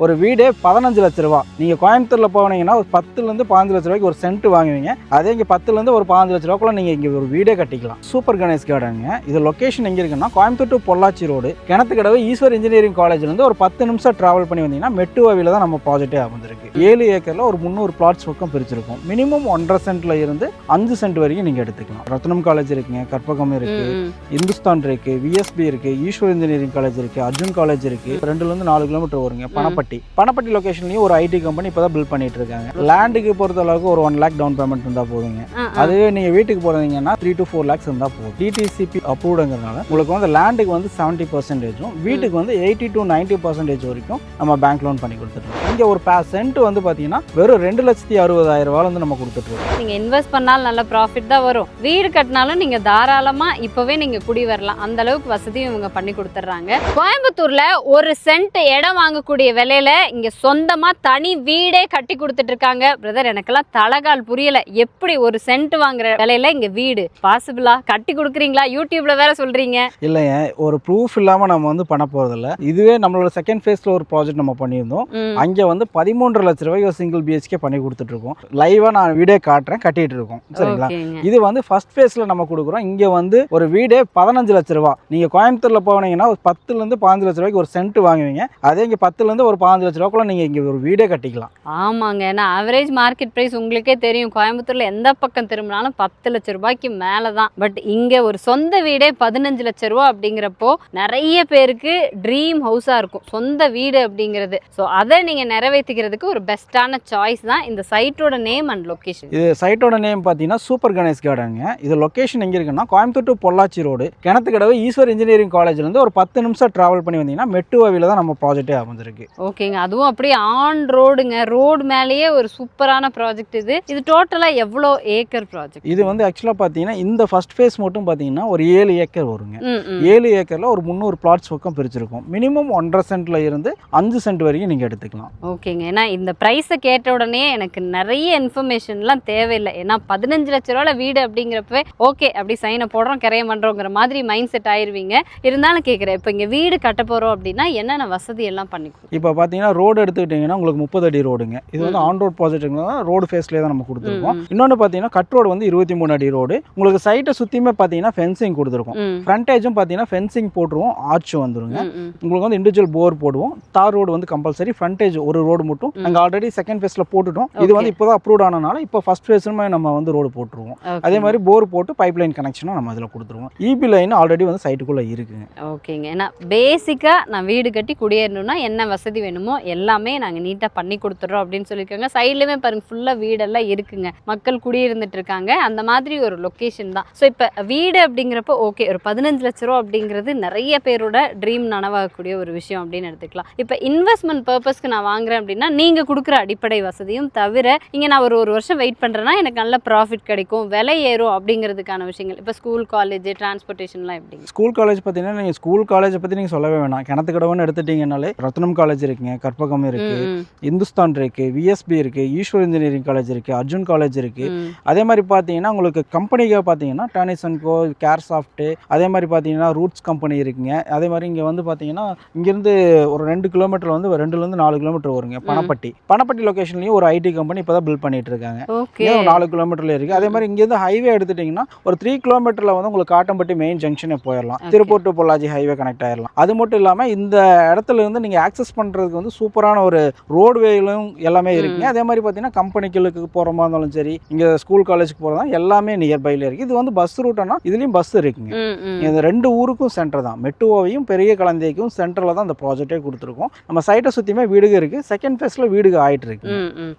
ஒரு வீடே 15 லட்ச ரூபா. நீங்கள் கோயம்புத்தூரில் போனீங்கன்னா ஒரு 10லேருந்து 15 லட்ச ரூபாய்க்கு ஒரு சென்ட் வாங்குவீங்க. அதே இங்கே 10லேருந்து ஒரு 15 லட்ச ரூபாய்க்குள்ள நீங்கள் இங்கே ஒரு வீடே கட்டிக்கலாம். சூப்பர் கணேஷ் கார்டனுங்க. இது லொக்கேஷன் எங்கே இருக்குன்னா Coimbatore to Pollachi road, Kinathukadavu Eswar engineering காலேஜ்லேருந்து ஒரு 10 நிமிஷம் ட்ராவல் பண்ணி வந்தீங்கன்னா மெட்டுவாவியில் தான் நம்ம ப்ராஜெக்டே அமைஞ்சிருக்கு. 7 ஏக்கரில் ஒரு 300 பிளாட்ஸ் பக்கம் பிரிச்சிருக்கும். மினிமம் 1.5 சென்ட்ல இருந்து 5 சென்ட் வரைக்கும் நீங்கள் எடுத்துக்கலாம். ரத்னம் காலேஜ் இருக்குங்க, கற்பகம் இருக்கு, இந்துஸ்தான் இருக்கு, விஎஸ்பி இருக்கு, ஈஸ்வர் இன்ஜினியரிங் காலேஜ் இருக்கு, அர்ஜுன் காலேஜ் இருக்கு. 2லேருந்து 4 கிலோமீட்டர் வருங்க. பணப்பட்டி லொகேஷன்லயும் ஒரு ஐடி கம்பெனி இப்பதான் பில்ட் பண்ணிட்டு இருக்காங்க. லேண்டுக்கு பொறுத்த அளவுக்கு ஒரு 1 லேக் டவுன் பேமெண்ட் இருந்தா போதுங்க. அதுவே நீங்க வீட்டுக்கு போறீங்கன்னா 3 to 4 lakhs இருந்தா போதும். டிடிசிபி அப்ரூவ்டுங்கிறதுனால உங்களுக்கு வந்து லேண்டுக்கு வந்து 70%, வீட்டுக்கு வந்து 80 to 90% வரைக்கும் நம்ம பேங்க் லோன் பண்ணி கொடுத்துருக்கோம். இங்க ஒரு சென்ட் வந்து பாத்தீங்கன்னா வெறும் 2,60,000 ரூபாய் வந்து நம்ம கொடுத்துட்டு இருக்கோம். நீங்க இன்வெஸ்ட் பண்ணாலும் நல்ல ப்ராஃபிட் தான் வரும். வீடு கட்டினாலும் நீங்க தாராளமா இப்பவே நீங்க குடி வரலாம். அந்த அளவுக்கு வசதியும் இவங்க பண்ணி கொடுத்துட்றாங்க. கோயம்புத்தூர்ல ஒரு சென்ட் இடம் வாங்கக்கூடிய விலையில இங்க சொந்தமா தனி வீடே கட்டி கொடுத்துட்டு இருக்காங்க. பிரதர், எனக்கெல்லாம் தலகால் புரியல. எப்படி ஒரு சென்ட் வாங்குற விலையில இங்க வீடு பாசிபிளா? கட்டி கொடுக்குறீங்களா? யூடியூப்ல வேற சொல்றீங்க. இல்லைங்க, ஒரு ப்ரூஃப் இல்லாம நம்ம வந்து பண்ண போறதில்ல. இதுவே நம்மளோட செகண்ட் ஃபேஸ்ல ஒரு ப்ராஜெக்ட் நம்ம பண்ணியிருந்தோம். அங்க வந்து 13.5 லட்ச ரூபாய்க்கு ஒரு சிங்கிள் பிஹெச்கே பண்ணி கொடுத்துட்டு இருக்கோம். லைவா நான் வீடே காட்டுறேன், கட்டிட்டு இருக்கோம். சரிங்களா? இது வந்து ஃபர்ஸ்ட் ஃபேஸ்ல நம்ம கொடுக்குறோம். இங்க வந்து ஒரு வீடே 15 லட்ச ரூபாய். நீங்க கோயம்புத்தூர்ல போனீங்கன்னா ஒரு 10லேருந்து 15 லட்ச ரூபாய்க்கு ஒரு சென்ட் வாங்குவீங்க. அதே இங்க 10லேருந்து ஒரு 15 லட்ச ரூபாய்க்குள்ள நீங்க இங்க ஒரு வீடே கட்டிக்கலாம். ஆமாங்க, ஏன்னா ஆவரேஜ் மார்க்கெட் பிரைஸ் உங்களுக்கே தெரியும். கோயம்புத்தூர்ல எந்த பக்கம் திரும்பினாலும் 10 லட்ச ரூபாய்க்கு மேலதான். பட் இங்க ஒரு சொந்த வீடே 15 லட்ச ரூபாய் அப்படிங்கிறப்போ நிறைய பேருக்கு ட்ரீம் ஹவுஸா இருக்கும் சொந்த வீடு அப்படிங்கிறது. ஸோ அதை நீங்க நிறைவேற்றிக்கிறதுக்கு ஒரு பெஸ்டான சாய்ஸ் தான் இந்த சைட்டோட நேம் அண்ட் லொகேஷன். இது சைட்டோட நேம் பார்த்தீங்கன்னா சூப்பர் கணேஷ் கார்டனுங்க. இது லொகேஷன் எங்கே இருக்குன்னா Coimbatore to Pollachi road, Kinathukadavu Eswar engineering காலேஜ்லேருந்து ஒரு 10 நிமிஷம் ட்ராவல் பண்ணி வந்தீங்கன்னா மெட்டுவாவியில் தான் நம்ம ப்ராஜெக்டே அமைஞ்சிருக்கு. ஓகேங்க, அதுவும் அப்படியே ஆன் ரோடுங்க. ரோடு மேலேயே ஒரு சூப்பரான ப்ராஜெக்ட் இது. இது டோட்டலா எவ்வளோ ஏக்கர் ப்ராஜெக்ட்? இது வந்து ஆக்சுவலாக பார்த்தீங்கன்னா இந்த ஃபர்ஸ்ட் ஃபேஸ் மட்டும் பார்த்தீங்கன்னா ஒரு 7 ஏக்கர் வருங்க. 7 ஏக்கர்ல ஒரு 300 பிளாட்ஸ் பக்கம் பிரிச்சிருக்கும். மினிமம் 1.5 சென்ட்ல இருந்து 5 சென்ட் வரைக்கும் நீங்க எடுத்துக்கலாம். ஓகேங்க, ஏன்னா இந்த ப்ரைஸை கேட்ட உடனே எனக்கு நிறைய இன்ஃபர்மேஷன்லாம் தேவையில்லை. ஏன்னா 15 லட்ச ரூபாய் வீடு அப்படிங்கிறப்ப ஓகே அப்படி சைனை போடுறோம் கரையம் பண்ணுறோங்கிற மாதிரி மைண்ட் செட் ஆயிருவீங்க. இருந்தாலும் கேட்குறேன், இப்போ இங்கே வீடு கட்ட போகிறோம் அப்படின்னா என்னென்ன வசதி எல்லாம் பண்ணிக்கும்? இப்போ பார்த்தீங்கன்னா ரோடு எடுத்துக்கிட்டிங்கன்னா உங்களுக்கு 30 அடி ரோடுங்க. இது வந்து ஆன் ரோட் ப்ராஜெக்ட் ரோடு ஃபேஸ்லேயே தான் நம்ம கொடுத்துருக்கோம். இன்னொன்று பார்த்தீங்கன்னா கட் ரோடு வந்து 23 அடி ரோடு. உங்களுக்கு சைட்டை சுற்றியுமே பார்த்தீங்கன்னா ஃபென்சிங் கொடுத்துருக்கோம். ஃப்ரண்டேஜும் பார்த்தீங்கன்னா ஃபென்சிங் போட்டுருவோம், ஆர்ச் வந்துருங்க. உங்களுக்கு வந்து இண்டிவிஜுவல் போர் போடுவோம். தார் ரோடு வந்து கம்பல்சரி. ஃப்ரண்டேஜ் ஒரு ரோடு மட்டும் நாங்கள் ஆல்ரெடி செகண்ட் ஃபேஸில் போட்டுட்டோம். இது வந்து இப்போ தான் அப்ரூவ் ஆனனால இப்போ ஃபர்ஸ்ட் ஃபேஸுமே நம்ம வந்து ரோடு போட்டுருவோம். அதே மாதிரி போர் போட்டு பைப் லைன் கனெக்ஷனும் நம்ம அதில் கொடுத்துருவோம். இபி லைன் ஆல்ரெடி வந்து சைட்டுக்குள்ளே இருக்குங்க. ஓகேங்க, ஏன்னா பேசிக்காக நான் வீடு கட்டி குடியேறணும்னா என்ன வசதி வேணுமோ எல்லாமே நாங்கள் நீட்டாக பண்ணி கொடுத்துட்றோம் அப்படின்னு சொல்லியிருக்காங்க. சைட்லேயுமே பாருங்க ஃபுல்லாக வீடெல்லாம் இருக்குங்க. மக்கள் குடியிருந்துட்டு இருக்காங்க. அந்த மாதிரி ஒரு லொக்கேஷன் தான். ஸோ இப்போ வீடு அப்படிங்கிறப்போ ஓகே ஒரு 15 லட்ச ரூபா அப்படிங்கிறது நிறைய பேரோட ட்ரீம் நனவாகக்கூடிய ஒரு விஷயம் அப்படின்னு எடுத்துக்கலாம். இப்போ இன்வெஸ்ட்மெண்ட் பர்பஸ்க்கு நான் வாங்குறேன் அப்படின்னா நீங்கள் கொடுக்குற அடிப்படை வசதியும் தவிர இங்கே நான் ஒரு வருஷம் வெயிட் பண்ணுறேன்னா எனக்கு நல்ல ப்ராஃபிட் கிடைக்கும், விலை ஏறும் அப்படிங்கிறதுக்கான விஷயங்கள். இப்போ ஸ்கூல் காலேஜ் டிரான்ஸ்போர்ட்டேஷன்லாம் எப்படி? ஸ்கூல் காலேஜ் பார்த்தீங்கன்னா நீங்கள் ஸ்கூல் காலேஜை பற்றி நீங்கள் சொல்லவே வேணாம். கிணத்துக்கடவுன்னு எடுத்துட்டீங்கனாலே ரத்னம் காலேஜ் இருக்குங்க, கற்பகம் இருக்கு, இந்துஸ்தான் இருக்கு, விஎஸ்பி இருக்கு, ஈஸ்வர் இன்ஜினியரிங் காலேஜ் இருக்கு, அர்ஜுன் காலேஜ் இருக்கு. அதே மாதிரி பார்த்தீங்கன்னா உங்களுக்கு கம்பெனிக்காக பார்த்தீங்கன்னா டானிஸ் அண்ட் கோ, கேர் சாஃப்ட், அதே மாதிரி பார்த்தீங்கன்னா ரூட்ஸ் கம்பெனி இருக்குங்க. அதே மாதிரி இங்கே வந்து பார்த்தீங்கன்னா இங்கேருந்து ஒரு 2 கிலோமீட்டர் வந்து 2லேருந்து 4 கிலோமீட்டர் வருங்க. பணப்பட்டி லொகேஷன்லையும் ஒரு ஐடி கம்பெனி இப்போ தான் பில்ட் பண்ணிட்டு இருக்காங்க. 4 கிலோமீட்டர்ல இருக்கு. அதே மாதிரி இங்கேருந்து ஹைவே எடுத்துட்டீங்கன்னா ஒரு 3 கிலோமீட்டர்ல வந்து உங்களுக்கு காட்டம்பட்டி மெயின் ஜங்ஷனே போயிடலாம். Tiruppur to Pollachi highway connect ஆயிடலாம். அது மட்டும் இல்லாமல் இந்த இடத்துல இருந்து நீங்கள் ஆக்சஸ் பண்ணுறதுக்கு வந்து சூப்பரான ஒரு ரோட்வேலும் எல்லாமே இருக்குங்க. அதே மாதிரி பார்த்தீங்கன்னா கம்பெனிகளுக்கு போகிற மாதிரி இருந்தாலும் சரி, இங்கே ஸ்கூல் காலேஜுக்கு போகிறதா எல்லாமே நியர்பைல இருக்கு. இது வந்து பஸ் ரூட்னா இதுலேயும் பஸ் இருக்குங்க. இந்த 2 ஊருக்கும் சென்டர் தான். மெட்டுவாவையும் பெரிய கலந்தைக்கும் சென்டரில் தான் இந்த ப்ராஜெக்டே கொடுத்துருக்கோம். நம்ம சைட்டை சுற்றியுமே வீடுக இருக்கு. செகண்ட் ஃபேஸில் வீடுக ஆயிட்டு இருக்கு.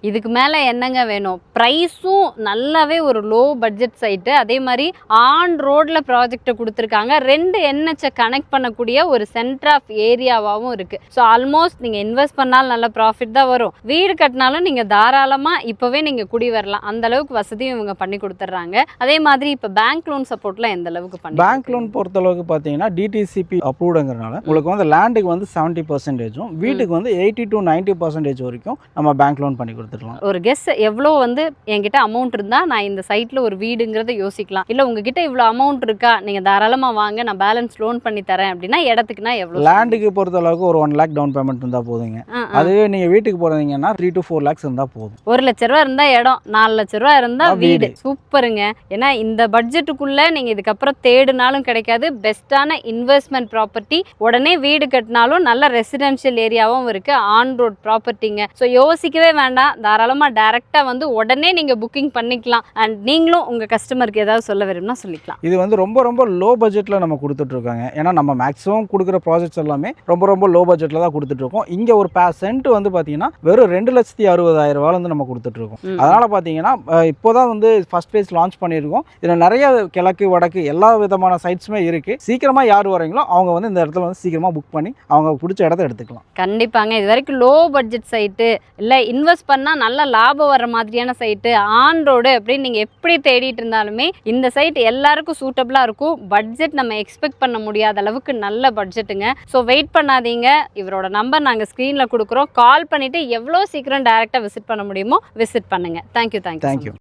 இதுக்கு மேலே என்னங்க வேணும்? ப்ரைஸும் நல்லாவே ஒரு லோ பட்ஜெட் சைட்டு. அதே மாதிரி ஆன் ரோட்ல ப்ராஜெக்டை கொடுத்துருக்காங்க. 2 என்ஹெச்சை கனெக்ட் பண்ணக்கூடிய ஒரு சென்டர் ஆஃப் ஏரியாவாகவும் இருக்கு. ஸோ ஆல்மோஸ்ட் நீங்கள் இன்வெஸ்ட் பண்ணாலும் நல்ல ப்ராஃபிட் தான் வரும். வீடு கட்டினாலும் நீங்கள் தாராளமாக இப்போவே நீங்கள் குடி வரலாம். அந்த அளவுக்கு வசதியும் இவங்க பண்ணி கொடுத்துட்றாங்க. அதே மாதிரி இப்போ பேங்க் லோன் சப்போர்ட்லாம் எந்த அளவுக்கு பண்ணி? பேங்க் லோன் பொறுத்த அளவுக்கு பார்த்தீங்கன்னா டிடிசிபி அப்ரூவ்டுங்கிறனால உங்களுக்கு வந்து லேண்டுக்கு வந்து 70%, வீட்டுக்கு வந்து 80 to 90% வரைக்கும் நம்ம பேங்க் லோன் பண்ணி கொடுத்துடலாம். ஒரு கெஸ் எவ்வளோ வந்து என்கிட்ட அமௌண்ட் இருந்தால் நான் இந்த சைட்டில் ஒரு வீடுங்கிறத யோசிக்கலாம். இல்லை உங்ககிட்ட இவ்வளோ அமௌண்ட் இருக்கா, நீங்கள் தாராளமாக வாங்க, நான் பேலன்ஸ் லோன் பண்ணி தரேன் அப்படின்னா இடத்துக்குனா எவ்வளோ? லேண்டுக்கு பொறுத்த அளவுக்கு ஒரு 1 லேக் டவுன் பேமெண்ட் இருந்தால் போதுங்க. அதுவே நீங்க வீட்டுக்கு போறீங்கன்னா 3 to 4 lakhs இருந்தா போதும். 1 லட்ச ரூபா இருந்தா இடம், 4 லட்ச ரூபா இருந்தா வீடு. சூப்பருங்க. ஏன்னா இந்த பட்ஜெட்டுக்குள்ள நீங்க இதுக்கப்புறம் தேடுனாலும் கிடைக்காது. பெஸ்ட்டான இன்வெஸ்ட்மெண்ட் ப்ராப்பர்ட்டி. உடனே வீடு கட்டினாலும் நல்ல ரெசிடென்ஷியல் ஏரியாவும் இருக்கு, ஆன் ரோட் ப்ராப்பர்ட்டிங்க. ஸோ யோசிக்கவே வேண்டாம், தாராளமாக டைரக்டா வந்து உடனே நீங்க புக்கிங் பண்ணிக்கலாம். அண்ட் நீங்களும் உங்க கஸ்டமருக்கு ஏதாவது சொல்ல விரும்பினா சொல்லிக்கலாம். இது வந்து ரொம்ப ரொம்ப லோ பட்ஜெட்ல நம்ம கொடுத்துட்டு இருக்காங்க. ஏன்னா நம்ம மேக்ஸிமம் கொடுக்குற ப்ராஜெக்ட்ஸ் எல்லாமே ரொம்ப ரொம்ப லோ பட்ஜெட்ல தான் கொடுத்துட்டு இருக்கோம். இங்க ஒரு சென்ட் வந்து பாத்தீங்கன்னா வெறும் 2,60,000 வந்து நம்ம கொடுத்துட்டு இருக்கோம். அதனால பாத்தீங்கன்னா இப்போதான் வந்து ஃபர்ஸ்ட் பேஸ் லான்ச் பண்ணியிருக்கோம். இதுல நிறைய கிழக்கு வடக்கு எல்லா விதமான சைட்ஸுமே இருக்கு. சீக்கிரமா யார் வரீங்களோ அவங்க வந்து இந்த இடத்துல வந்து சீக்கிரமா புக் பண்ணி அவங்க பிடிச்ச இடத்த எடுத்துக்கலாம். கண்டிப்பாங்க. இது வரைக்கும் லோ பட்ஜெட் சைட்டு இல்லை இன்வெஸ்ட் பண்ணால் நல்ல லாபம் வர மாதிரியான சைட்டு, ஆன் ரோடு அப்படின்னு நீங்கள் எப்படி தேடிட்டு இருந்தாலுமே இந்த சைட் எல்லாருக்கும் சூட்டபிளாக இருக்கும். பட்ஜெட் நம்ம எக்ஸ்பெக்ட் பண்ண முடியாத அளவுக்கு நல்ல பட்ஜெட்டுங்க. ஸோ வெயிட் பண்ணாதீங்க. இவரோட நம்பர் நாங்கள் ஸ்க்ரீனில் கொடுக்குறோம். கால் பண்ணிவிட்டு எவ்வளோ சீக்கிரம் டைரெக்டாக விசிட் பண்ண முடியுமோ விசிட் பண்ணுங்கள். தேங்க்யூ.